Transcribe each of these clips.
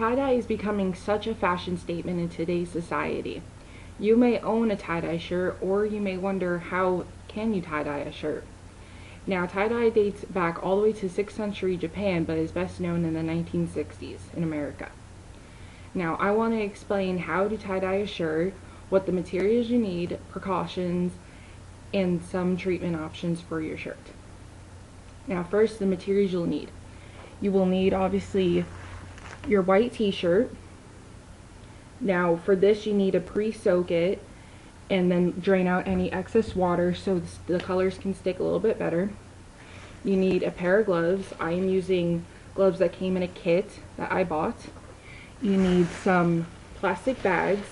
tie-dye is becoming such a fashion statement in today's society. You may own a tie-dye shirt, or you may wonder, how can you tie-dye a shirt? Now, tie-dye dates back all the way to 6th century Japan, but is best known in the 1960s in America. Now, I want to explain how to tie-dye a shirt, what the materials you need, precautions, and some treatment options for your shirt. Now, first, the materials you'll need. You will need, obviously, your white t-shirt. Now, for this, you need to pre-soak it and then drain out any excess water so the colors can stick a little bit better. You need a pair of gloves. I am using gloves that came in a kit that I bought. You need some plastic bags,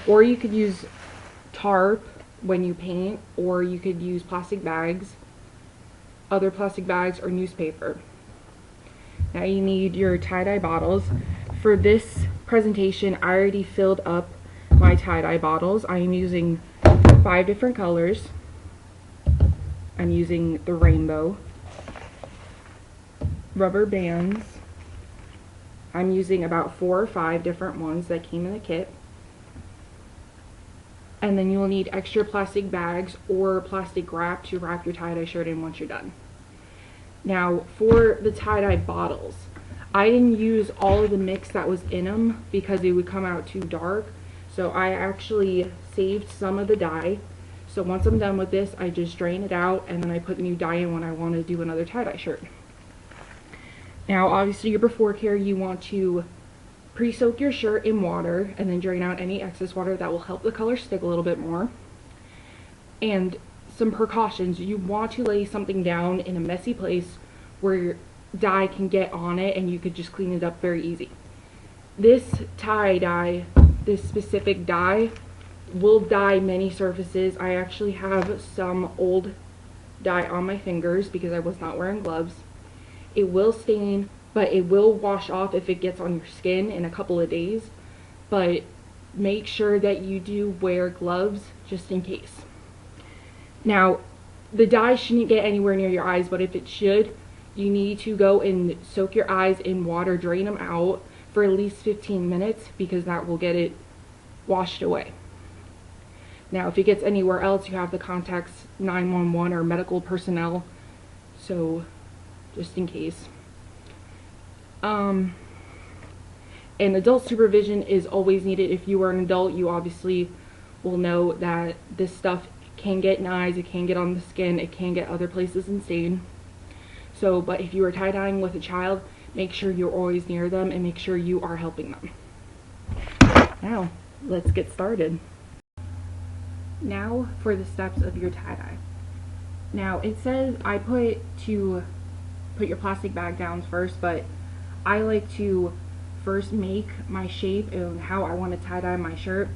or you could use tarp when you paint, or you could use plastic bags, other plastic bags, or newspaper. Now you need your tie-dye bottles. For this presentation, I already filled up my tie-dye bottles. I am using 5 different colors. I'm using the rainbow. Rubber bands. I'm using about 4 or 5 different ones that came in the kit. And then you'll need extra plastic bags or plastic wrap to wrap your tie-dye shirt in once you're done. Now, for the tie-dye bottles, I didn't use all of the mix that was in them because it would come out too dark. So I actually saved some of the dye. So once I'm done with this, I just drain it out and then I put new dye in when I want to do another tie-dye shirt. Now, obviously, your before care, you want to pre-soak your shirt in water and then drain out any excess water. That will help the color stick a little bit more. And some precautions. You want to lay something down in a messy place where your dye can get on it and you could just clean it up very easy. This tie-dye, this specific dye, will dye many surfaces. I actually have some old dye on my fingers because I was not wearing gloves. It will stain, but it will wash off if it gets on your skin in a couple of days. But make sure that you do wear gloves just in case. Now, the dye shouldn't get anywhere near your eyes, but if it should, you need to go and soak your eyes in water, drain them out for at least 15 minutes because that will get it washed away. Now, if it gets anywhere else, you have to contact 911 or medical personnel, so just in case. And adult supervision is always needed. If you are an adult, you obviously will know that this stuff can get in eyes, it can get on the skin, it can get other places and stain. So, but if you are tie-dyeing with a child, make sure you're always near them and make sure you are helping them. Now, let's get started. Now for the steps of your tie-dye. Now, it says I put your plastic bag down first, but I like to first make my shape and how I want to tie-dye my shirt.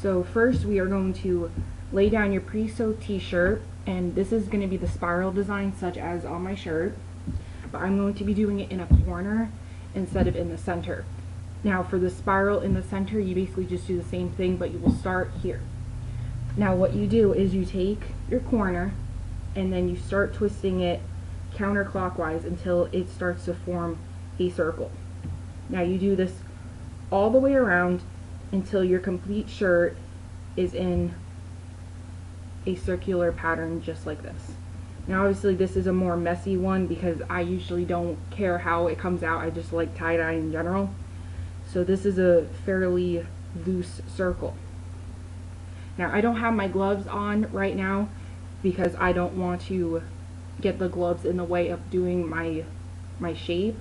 So first we are going to lay down your pre-soaked t-shirt, and this is going to be the spiral design such as on my shirt, but I'm going to be doing it in a corner instead of in the center. Now for the spiral in the center, you basically just do the same thing, but you will start here. Now what you do is you take your corner and then you start twisting it counterclockwise until it starts to form a circle. Now you do this all the way around until your complete shirt is in a circular pattern just like this. Now obviously this is a more messy one because I usually don't care how it comes out, I just like tie-dye in general. So this is a fairly loose circle. Now I don't have my gloves on right now because I don't want to get the gloves in the way of doing my shape,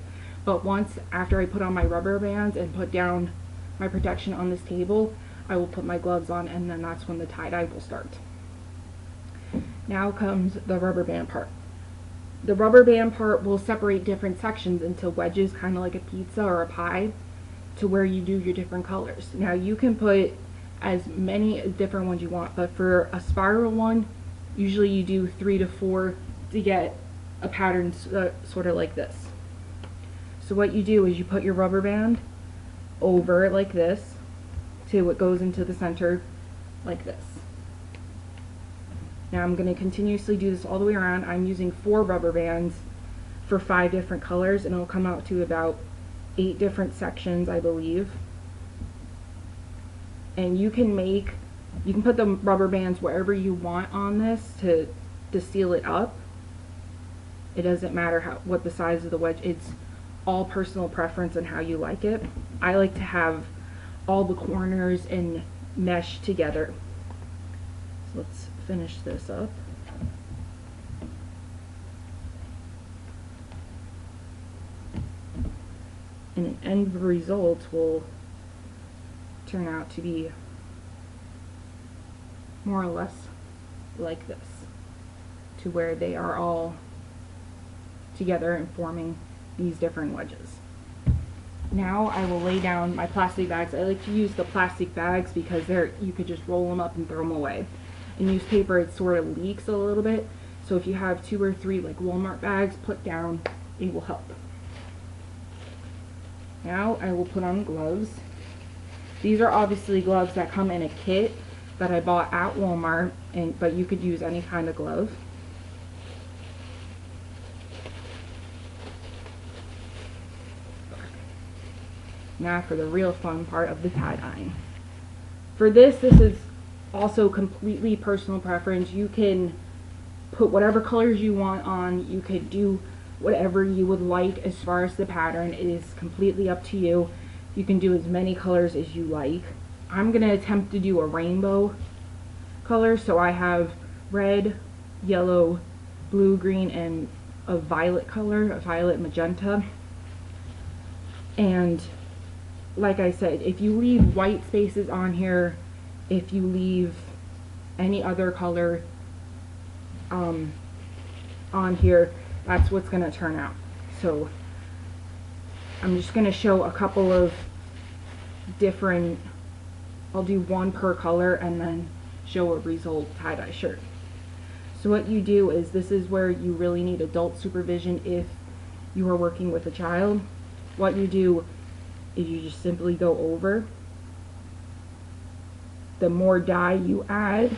but once after I put on my rubber bands and put down my protection on this table, I will put my gloves on, and then that's when the tie-dye will start. Now comes the rubber band part. The rubber band part will separate different sections into wedges, kind of like a pizza or a pie, to where you do your different colors. Now you can put as many different ones you want, but for a spiral one, usually you do 3 to 4 to get a pattern sort of like this. So what you do is you put your rubber band over like this till it goes into the center like this. Now I'm going to continuously do this all the way around. I'm using 4 rubber bands for 5 different colors, and it'll come out to about 8 different sections, I believe. And you can put the rubber bands wherever you want on this to seal it up. It doesn't matter what the size of the wedge. It's all personal preference and how you like it. I like to have all the corners and mesh together. So let's finish this up. And an end result will turn out to be more or less like this, to where they are all together and forming these different wedges. Now I will lay down my plastic bags. I like to use the plastic bags because you could just roll them up and throw them away. In newspaper it sort of leaks a little bit, so if you have 2 or 3 like Walmart bags put down, it will help. Now I will put on gloves. These are obviously gloves that come in a kit that I bought at Walmart, but you could use any kind of glove. Now for the real fun part of the tie-dyeing. For this is also completely personal preference. You can put whatever colors you want on. You could do whatever you would like as far as the pattern. It is completely up to you. You can do as many colors as you like. I'm going to attempt to do a rainbow color, so I have red, yellow, blue, green, and a violet color, a violet magenta. And like I said, if you leave white spaces on here, if you leave any other color on here, that's what's going to turn out. So I'm just going to show a couple of different, I'll do one per color and then show a result tie-dye shirt. So what you do is, this is where you really need adult supervision if you are working with a child. What you do is you just simply go over. The more dye you add,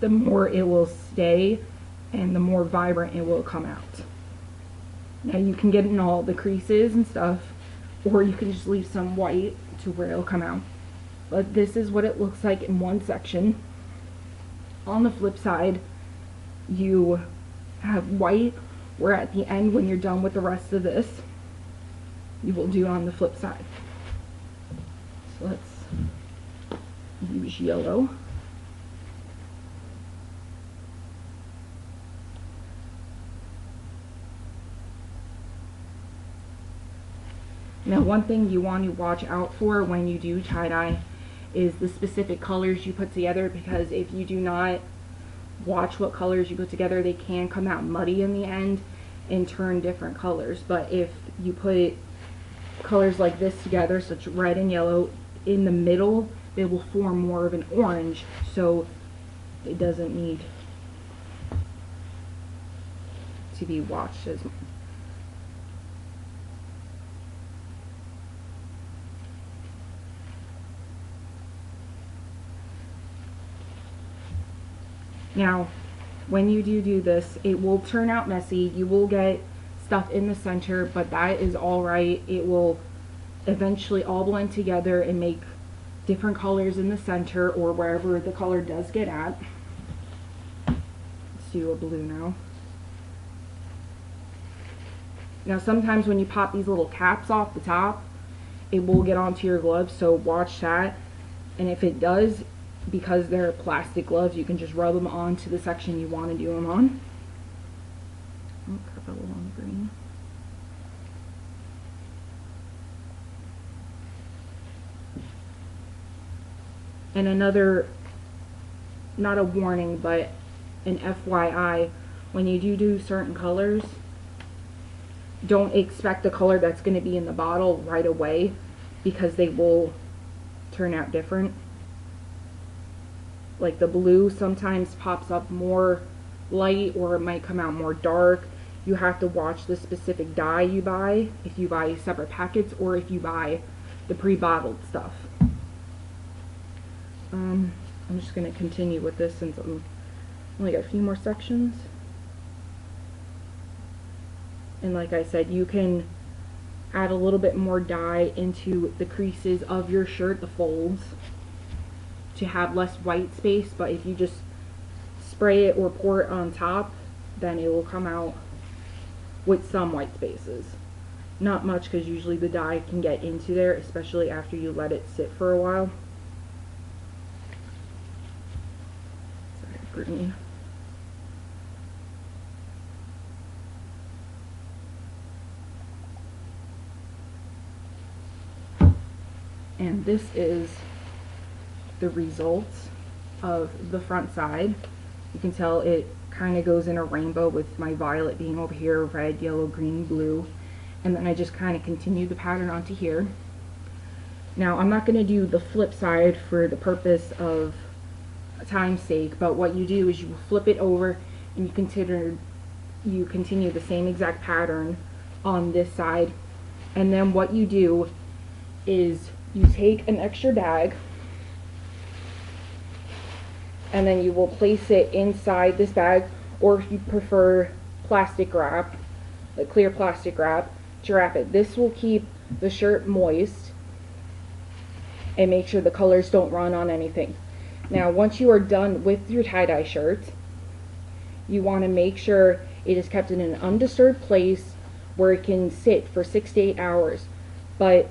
the more it will stay and the more vibrant it will come out. Now you can get in all the creases and stuff, or you can just leave some white to where it'll come out. But this is what it looks like in one section. On the flip side, you have white, where at the end, when you're done with the rest of this, you will do on the flip side. So let's use yellow. Now one thing you want to watch out for when you do tie-dye is the specific colors you put together, because if you do not watch what colors you put together, they can come out muddy in the end and turn different colors. But if you put colors like this together, such red and yellow, in the middle, they will form more of an orange, so it doesn't need to be watched as much. Now, when you do this, it will turn out messy. You will get stuff in the center, but that is all right. It will eventually all blend together and make different colors in the center or wherever the color does get at. Let's do a blue now. Now sometimes when you pop these little caps off the top, it will get onto your gloves, so watch that. And if it does, because they're plastic gloves, you can just rub them onto the section you want to do them on. Oh, crap, a little on the green. And another, not a warning, but an FYI, when you do certain colors, don't expect the color that's going to be in the bottle right away, because they will turn out different. Like the blue sometimes pops up more light, or it might come out more dark. You have to watch the specific dye you buy, if you buy separate packets or if you buy the pre-bottled stuff. I'm just going to continue with this since I'm only got a few more sections. And like I said, you can add a little bit more dye into the creases of your shirt, the folds, to have less white space. But if you just spray it or pour it on top, then it will come out with some white spaces. Not much, because usually the dye can get into there, especially after you let it sit for a while. Sorry, green. And this is the results of the front side. You can tell it kind of goes in a rainbow, with my violet being over here, red, yellow, green, blue. And then I just kind of continue the pattern onto here. Now I'm not going to do the flip side for the purpose of time's sake, but what you do is you flip it over and you continue the same exact pattern on this side. And then what you do is you take an extra bag, and then you will place it inside this bag, or if you prefer plastic wrap, like clear plastic wrap, to wrap it. This will keep the shirt moist and make sure the colors don't run on anything. Now once you are done with your tie-dye shirt, you want to make sure it is kept in an undisturbed place where it can sit for 6 to 8 hours. But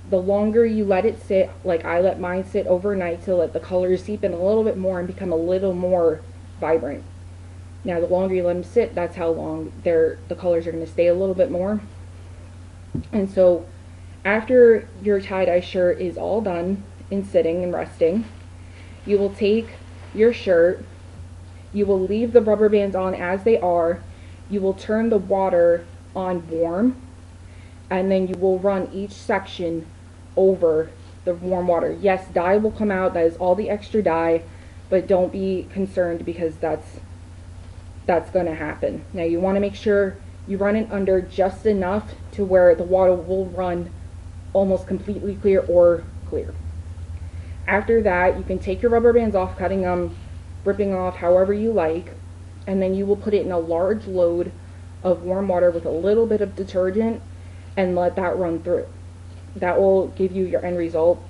the longer you let it sit, like I let mine sit overnight to let the colors seep in a little bit more and become a little more vibrant. Now the longer you let them sit, that's how long the colors are going to stay a little bit more. And so after your tie-dye shirt is all done and sitting and resting, you will take your shirt, you will leave the rubber bands on as they are, you will turn the water on warm, and then you will run each section over the warm water. Yes, dye will come out, that is all the extra dye, but don't be concerned, because that's going to happen. Now you want to make sure you run it under just enough to where the water will run almost completely clear or clear. After that, you can take your rubber bands off, cutting them, ripping off however you like, and then you will put it in a large load of warm water with a little bit of detergent and let that run through. That will give you your end result.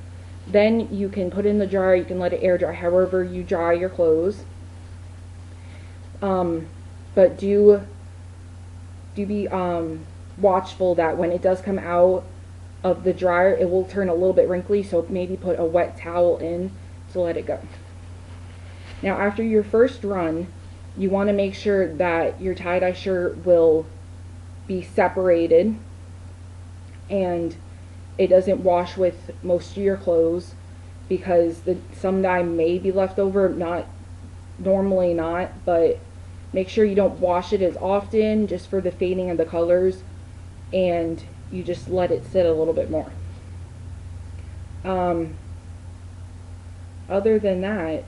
Then you can put it in the dryer, you can let it air dry however you dry your clothes. But do be watchful that when it does come out of the dryer, it will turn a little bit wrinkly, so maybe put a wet towel in to let it go. Now after your first run, you want to make sure that your tie-dye shirt will be separated and it doesn't wash with most of your clothes, because some dye may be left over, normally not, but make sure you don't wash it as often, just for the fading of the colors, and you just let it sit a little bit more. Other than that,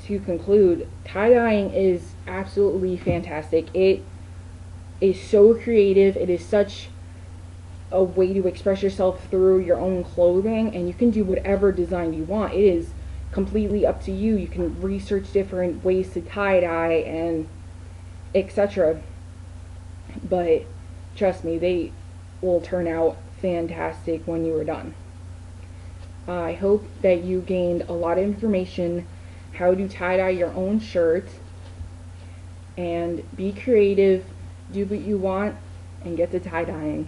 to conclude, tie-dyeing is absolutely fantastic. It is so creative. It is such a way to express yourself through your own clothing, and you can do whatever design you want. It is completely up to you. You can research different ways to tie-dye and etc. But trust me, they will turn out fantastic when you are done. I hope that you gained a lot of information how to tie-dye your own shirt, and be creative, do what you want, and get to tie-dyeing.